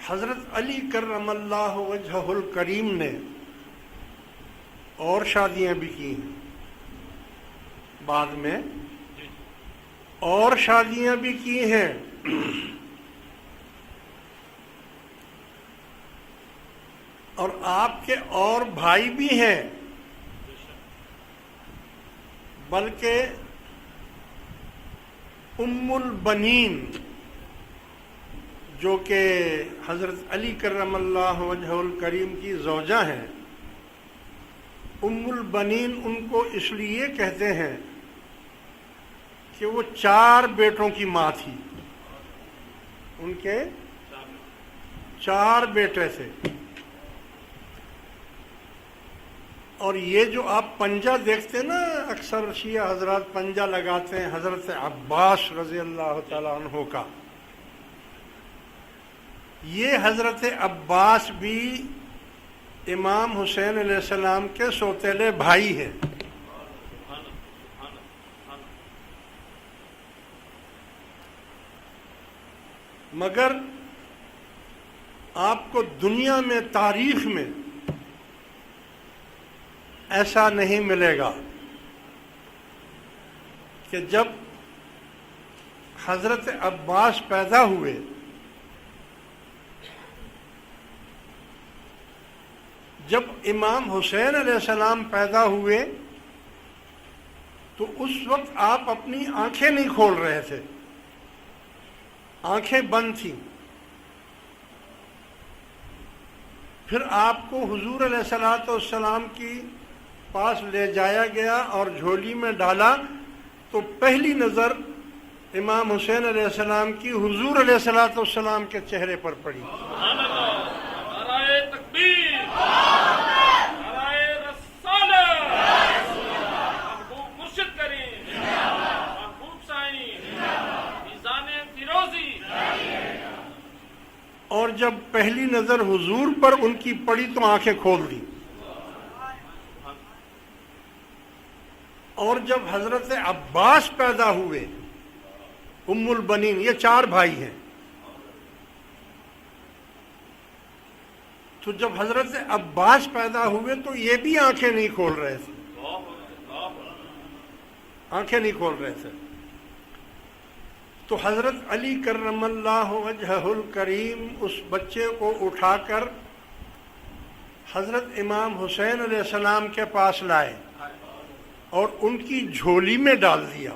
حضرت علی کرم اللہ وجہہ الکریم نے اور شادیاں بھی کی ہیں، بعد میں اور شادیاں بھی کی ہیں، اور آپ کے اور بھائی بھی ہیں، بلکہ ام البنین جو کہ حضرت علی کرم اللہ وجہہ الکریم کی زوجہ ہیں، ام البنین ان کو اس لیے کہتے ہیں کہ وہ 4 بیٹوں کی ماں تھی، ان کے 4 بیٹے تھے۔ اور یہ جو آپ پنجہ دیکھتے ہیں نا، اکثر شیعہ حضرات پنجہ لگاتے ہیں حضرت عباس رضی اللہ تعالیٰ عنہ کا، یہ حضرت عباس بھی امام حسین علیہ السلام کے سوتیلے بھائی ہیں۔ مگر آپ کو دنیا میں تاریخ میں ایسا نہیں ملے گا کہ جب حضرت عباس پیدا ہوئے جب امام حسین علیہ السلام پیدا ہوئے تو اس وقت آپ اپنی آنکھیں نہیں کھول رہے تھے، آنکھیں بند تھیں۔ پھر آپ کو حضور علیہ السلام کی پاس لے جایا گیا اور جھولی میں ڈالا تو پہلی نظر امام حسین علیہ السلام کی حضور علیہ السلام کے چہرے پر پڑی۔ اور جب پہلی نظر حضور پر ان کی پڑی تو آنکھیں کھول دی، اور جب حضرت عباس پیدا ہوئے، ام البنین، یہ 4 بھائی ہیں، تو جب حضرت عباس پیدا ہوئے تو یہ بھی آنکھیں نہیں کھول رہے تھے، آنکھیں نہیں کھول رہے تھے۔ تو حضرت علی کرم اللہ وجہہ الکریم اس بچے کو اٹھا کر حضرت امام حسین علیہ السلام کے پاس لائے اور ان کی جھولی میں ڈال دیا۔